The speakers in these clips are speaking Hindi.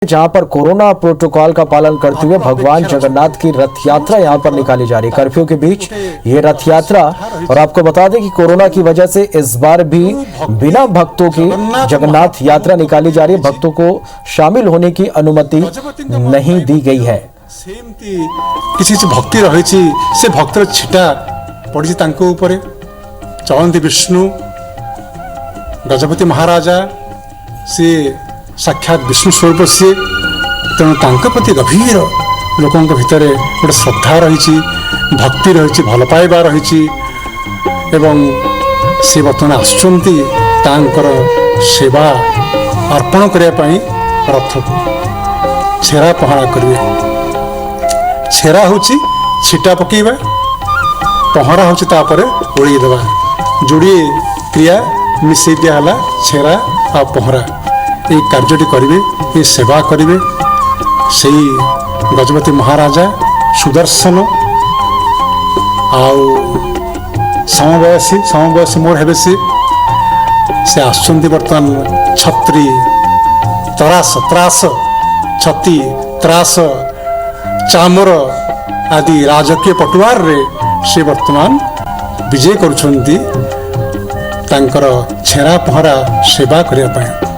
जहां पर कोरोना प्रोटोकॉल का पालन करते हुए भगवान जगन्नाथ की रथ यात्रा यहां पर निकाली जा रही है। कर्फ्यू के बीच ये रथ यात्रा, और आपको बता दें कि कोरोना की वजह से इस बार भी बिना भक्तों की जगन्नाथ यात्रा निकाली जा रही है। भक्तों को शामिल होने की अनुमति नहीं दी गई है। किसी भक्ति रही से भक्तर छिटा पड़ी चलती विष्णु गजपति महाराजा सी साक्षात विष्णु स्वरूप सी तेणु प्रति गभीर लोकों भितर गोटे श्रद्धा रही, भक्ति रही, भल पाइबा रही एवं से बर्तमान आसुंती सेवा अर्पण करने रथ को छेरा पहरा करेंगे। छेरा हूँ छिटा पकेबा, पहरा हूँ ओड़ी देवा, जोड़े क्रिया मिसई दिहला छेरा आ पहरा। ये कार्यटी करेंगे, ये सेवा करेंगे से गजपति महाराजा सुदर्शन आउ समवयसी मोर हे से आसुंती बर्तमान छत्री त्रास छती त्रास चामर आदि राजकीय पटुआर रे से वर्तमान विजय करुछंती तांकर छेरा पहरा सेवा करने।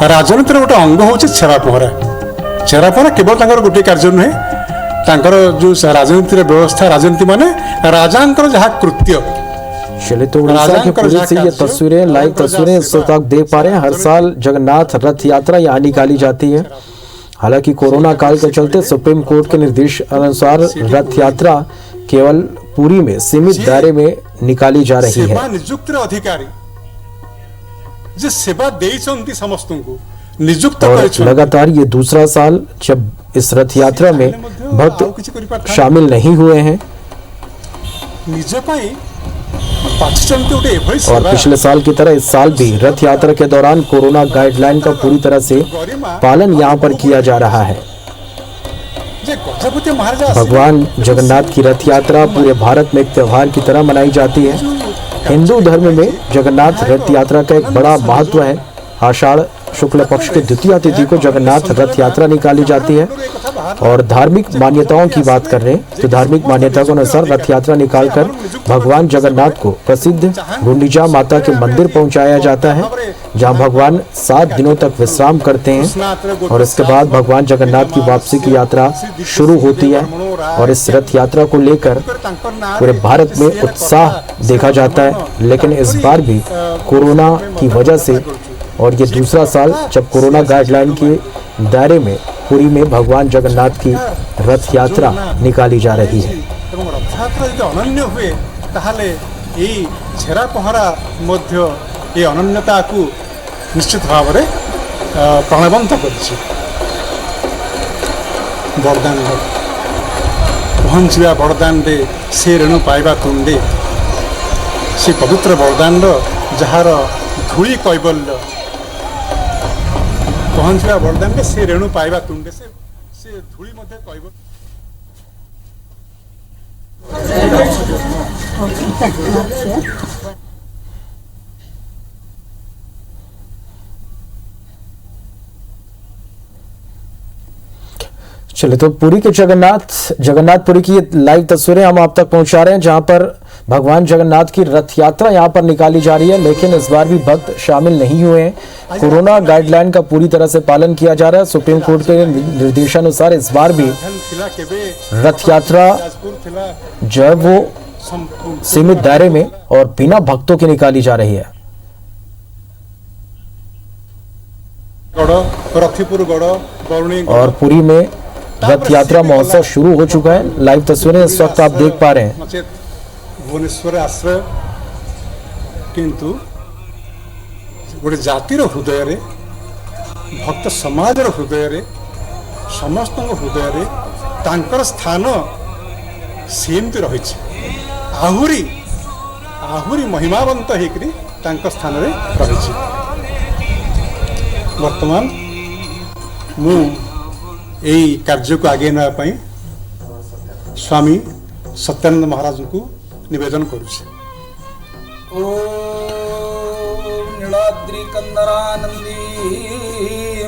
राजनीति गोटे अंग हूँ छेरा पहरा। छेरा पहरा केवल गोटे कार्य नुहे, जो राजनीति व्यवस्था, राजनीति माने राजा जहाँ कृत्य। चलिए तो उड़ीसा के पुरी से ये तस्वीरें, लाइव तस्वीरें इस वक्त आप देख पा रहे हैं। हर साल जगन्नाथ रथ यात्रा यहाँ निकाली जाती है। हालांकि कोरोना काल के चलते सुप्रीम कोर्ट के निर्देश अनुसार रथ यात्रा केवल पुरी में सीमित दायरे में निकाली जा रही है। नियुक्त अधिकारी जे सेवा देइछंती समस्त को नियुक्त और लगातार ये दूसरा साल जब इस रथ यात्रा में भक्त शामिल नहीं हुए हैं। और पिछले साल की तरह इस साल भी रथ यात्रा के दौरान कोरोना गाइडलाइन का पूरी तरह से पालन यहाँ पर किया जा रहा है। भगवान जगन्नाथ की रथ यात्रा पूरे भारत में एक त्योहार की तरह मनाई जाती है। हिंदू धर्म में जगन्नाथ रथ यात्रा का एक बड़ा महत्व है। आषाढ़ शुक्ल पक्ष की द्वितीय तिथि को जगन्नाथ रथ यात्रा निकाली जाती है। और धार्मिक मान्यताओं की बात कर रहे हैं तो धार्मिक मान्यता के अनुसार रथ यात्रा निकालकर भगवान जगन्नाथ को प्रसिद्ध गुंडीचा माता के मंदिर पहुंचाया जाता है, जहां भगवान 7 दिनों तक विश्राम करते हैं। और इसके बाद भगवान जगन्नाथ की वापसी की यात्रा शुरू होती है। और इस रथ यात्रा को लेकर पूरे भारत में उत्साह देखा जाता है। लेकिन इस बार भी कोरोना की वजह से, और ये दूसरा साल जब कोरोना गाइडलाइन के दायरे में पुरी में भगवान जगन्नाथ की रथ यात्रा निकाली जा रही है। अनन्य हुए ताहले छेरा पहरा मध्य ये अनन्यता को निश्चित भाव में प्राणवंत कर बरदान पहुँचा बरदान से ऋण पाइबा तुंडे से पवित्र बरदान जार धूली कैबल्य पहुँचा बरदान से रेणु पाइबा तुंडे से धूली मध्य कैबल्य। चलिए तो पुरी के जगन्नाथपुरी की लाइव तस्वीरें हम आप तक पहुंचा रहे हैं, जहां पर भगवान जगन्नाथ की रथ यात्रा यहां पर निकाली जा रही है। लेकिन इस बार भी भक्त शामिल नहीं हुए हैं। कोरोना गाइडलाइन का पूरी तरह से पालन किया जा रहा है। सुप्रीम कोर्ट के निर्देशानुसार इस बार भी रथ यात्रा जो है वो सीमित दायरे में और बिना भक्तों के निकाली जा रही है। और पुरी में रथ यात्रा महोत्सव शुरू हो चुका है। लाइव तस्वीरें इस वक्त आप देख पा रहे हैं। भुवनेश्वर आश्रय किंतु गोटे जातिर हृदय रे, भक्त समाज हृदय रे, समस्त हृदय रे तांकर स्थान सेमती रही आहुरी आहुरी महिमावंत होकर तांकर स्थान रे रही। वर्तमान मु यही कार्य को आगे नापी स्वामी सत्यानंद महाराज को निवेदन करुचे। नीलाद्रिकन्दरानन्दी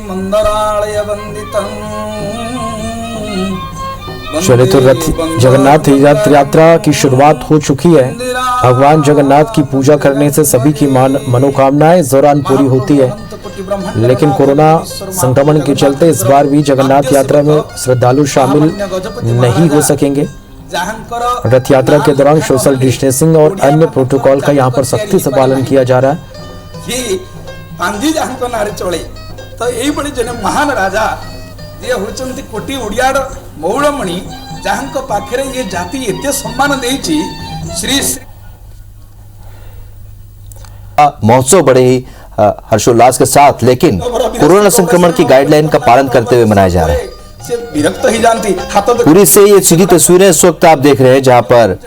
मन्दरालय वन्दितम् चलिए तो रथ जगन्नाथ रथ यात्रा की शुरुआत हो चुकी है। भगवान जगन्नाथ की पूजा करने से सभी की मनोकामनाएं इस दौरान पूरी होती है, लेकिन कोरोना संक्रमण के चलते इस बार भी जगन्नाथ यात्रा में श्रद्धालु शामिल नहीं हो सकेंगे। रथ यात्रा के दौरान सोशल डिस्टेंसिंग और अन्य प्रोटोकॉल का यहाँ पर सख्ती से पालन किया जा रहा है। तो यही बड़ी जने महान राजा ये होचंती कोटी ओडियार मौड़मणि जहां पाखे ये जाति एते सम्मान देइछि श्री महोत्सव बड़े ही हर्षोल्लास के साथ लेकिन कोरोना संक्रमण की गाइडलाइन का पालन करते हुए मनाया जा रहा है। से विरक्त ही जानती पूरी से ये सीधी तस्वीरें इस वक्त आप देख रहे हैं जहां पर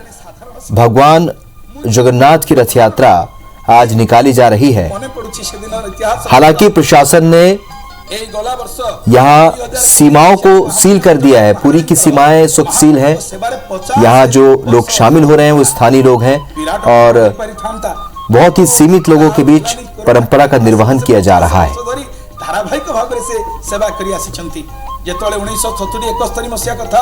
भगवान जगन्नाथ की रथ यात्रा आज निकाली जा रही है। हालांकि प्रशासन ने यहाँ सीमाओं को सील कर दिया है, पूरी की सीमाएं इस वक्त सील है। यहाँ जो लोग शामिल हो रहे हैं वो स्थानीय लोग हैं और बहुत ही सीमित लोगों के बीच परंपरा का निर्वहन किया जा रहा है। धारावाहिक भाव से सेवा करी आसिछंती जेतले 1970-71 मसिया कथा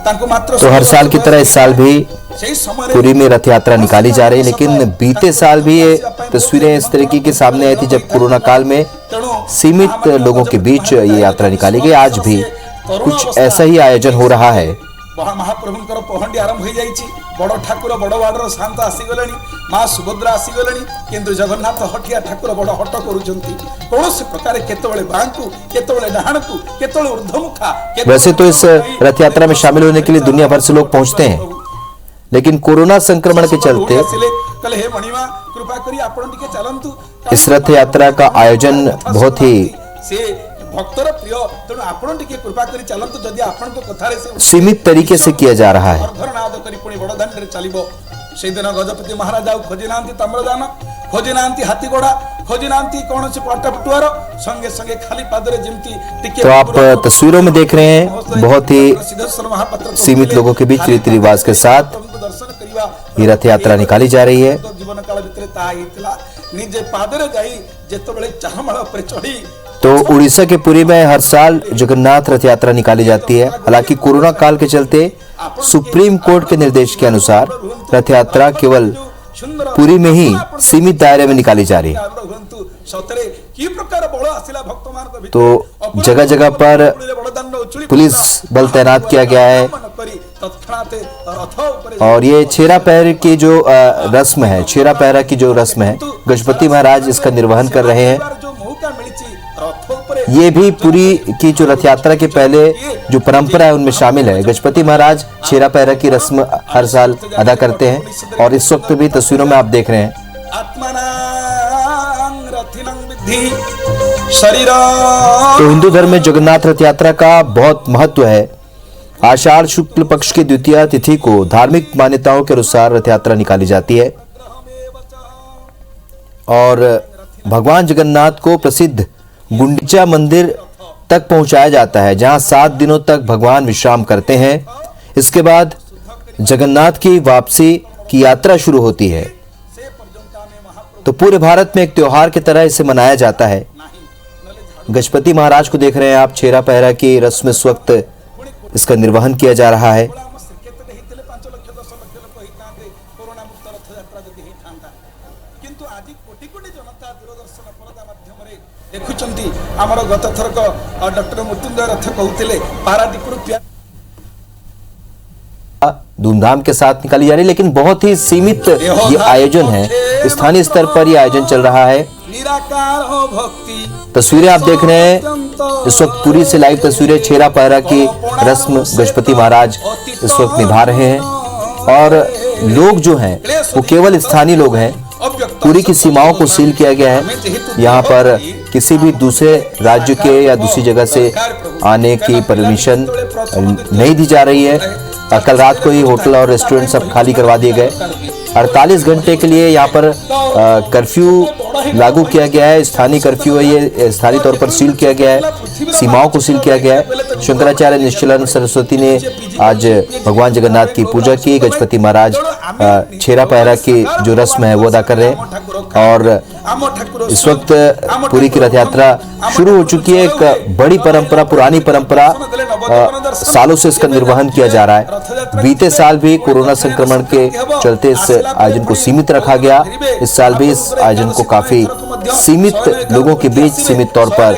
तांको मात्र तो हर साल की तरह इस साल भी पुरी में रथ यात्रा निकाली जा रही है, लेकिन बीते साल भी ये तस्वीरें इस तरीके के सामने आई थी जब कोरोना काल में सीमित लोगों के बीच ये यात्रा निकाली गई। आज भी कुछ ऐसा ही आयोजन हो रहा है। महाप्रभुंकर पहंडी आरंभ हो जाइछि। बड़ ठाकुर बड़ वाडर शांत आसी गलेनी, मां सुभद्रा आसी गलेनी, किंतु जगन्नाथ हटिया ठाकुर बड़ हट करूछंती। कोनोसी प्रकार केतबेले बांकु केतबेले डाहणकु केतबेले ऊर्ध्वमुखा। वैसे तो इस रथ यात्रा में शामिल होने के लिए दुनिया भर से लोग पहुंचते हैं, लेकिन कोरोना संक्रमण के चलते इस रथ यात्रा का आयोजन बहुत ही भक्तर प्रिय तेणु आपण टिके कृपा करी चलंतु जदि आपण को कथारे से सीमित तरीके से किया जा रहा है। धरनाद करी पुणी बड़ दांड रे चलिबो। से दिन गजपति महाराज आउ खोजी नांती ताम्रदान, खोजी नांती हाथी घोड़ा, खोजी नांती कोनोसी पट्टापुटुआर, संगे संगे खाली पादरे जिमती टिके। तो आप तस्वीरों में देख रहे हैं बहुत ही सीमित लोगों के बीच रीति रिवाज के साथ ये रथ यात्रा निकाली जा रही है। जीवन काल भितरे ता हितला निजे पादरे जाई जेतबेले चाहमाळ ऊपर चढ़ी। तो उड़ीसा के पुरी में हर साल जगन्नाथ रथ यात्रा निकाली जाती है। हालांकि कोरोना काल के चलते सुप्रीम कोर्ट के निर्देश के अनुसार रथ यात्रा केवल पुरी में ही सीमित दायरे में निकाली जा रही है। तो जगह जगह पर पुलिस बल तैनात किया गया है और ये छेरा पैर की जो रस्म है, छेरा पैरा की जो रस्म है, गजपति महाराज इसका निर्वहन कर रहे हैं। ये भी पुरी की जो रथ यात्रा के पहले जो परंपरा है उनमें शामिल है। गजपति महाराज छेरा पैरा की रस्म हर साल अदा करते हैं और इस वक्त भी तस्वीरों में आप देख रहे हैं। तो हिंदू धर्म में जगन्नाथ रथ यात्रा का बहुत महत्व है। आषाढ़ शुक्ल पक्ष की द्वितीया तिथि को धार्मिक मान्यताओं के अनुसार रथ यात्रा निकाली जाती है और भगवान जगन्नाथ को प्रसिद्ध गुंडीचा मंदिर तक पहुंचाया जाता है, जहां 7 दिनों तक भगवान विश्राम करते हैं। इसके बाद जगन्नाथ की वापसी की यात्रा शुरू होती है। तो पूरे भारत में एक त्योहार की तरह इसे मनाया जाता है। गजपति महाराज को देख रहे हैं आप, छेरा पहरा की रस्म इस वक्त इसका निर्वहन किया जा रहा है। देखुचंती हमर गत थरक डॉक्टर मृत्युंजय रथ कहउतिले पारादीपुर धूमधाम के साथ निकाली जा रही है, लेकिन बहुत ही सीमित ये आयोजन है। स्थानीय स्तर पर ये आयोजन चल रहा है। तस्वीरें आप देख रहे हैं इस वक्त पुरी से लाइव तस्वीरें। छेरा पहरा की रस्म गजपति महाराज इस वक्त निभा रहे हैं और लोग जो हैं वो केवल स्थानीय लोग हैं। पुरी की सीमाओं को सील किया गया है। यहाँ पर किसी भी दूसरे राज्य के या दूसरी जगह से आने की परमिशन नहीं दी जा रही है। कल रात को ही होटल और रेस्टोरेंट सब खाली करवा दिए गए। 48 घंटे के लिए यहाँ पर कर्फ्यू लागू किया गया है। स्थानीय कर्फ्यू है, ये स्थानीय तौर पर सील किया गया है। सीमाओं को सील किया गया है। शंकराचार्य निश्चलानंद सरस्वती ने आज भगवान जगन्नाथ की पूजा की। गजपति महाराज छेरा पहरा की जो रस्म है वो अदा कर रहे हैं और इस वक्त पुरी की रथ यात्रा शुरू हो चुकी है। एक बड़ी परंपरा, पुरानी परंपरा, सालों से इसका निर्वहन किया जा रहा है। बीते साल भी कोरोना संक्रमण के चलते इस आयोजन को सीमित रखा गया। इस साल भी इस आयोजन को काफी सीमित लोगों के बीच सीमित तौर पर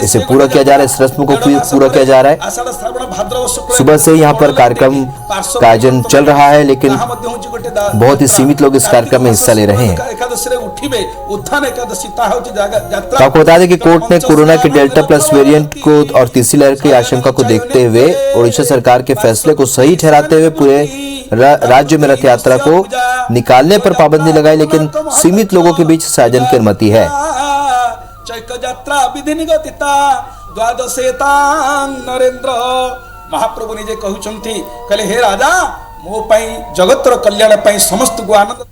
इसे पूरा किया जा रहा है, इस रस्म को पूरा किया जा रहा है। सुबह से यहाँ पर कार्यक्रम का आयोजन चल रहा है, लेकिन बहुत ही सीमित लोग इस कार्यक्रम में हिस्सा ले रहे हैं। तो आपको बता दें कि कोर्ट ने कोरोना के डेल्टा प्लस वेरिएंट को और तीसरी लहर की आशंका को देखते हुए ओडिशा सरकार के फैसले को सही ठहराते हुए पूरे राज्य में रथ यात्रा को निकालने पर पाबंदी लगाई, लेकिन सीमित लोगों के बीच आयोजन की अनुमति है। नरेंद्र महाप्रभु निजे कहउछंती कहले हे राजा मो पई जगतर कल्याण पई समस्त को आनंद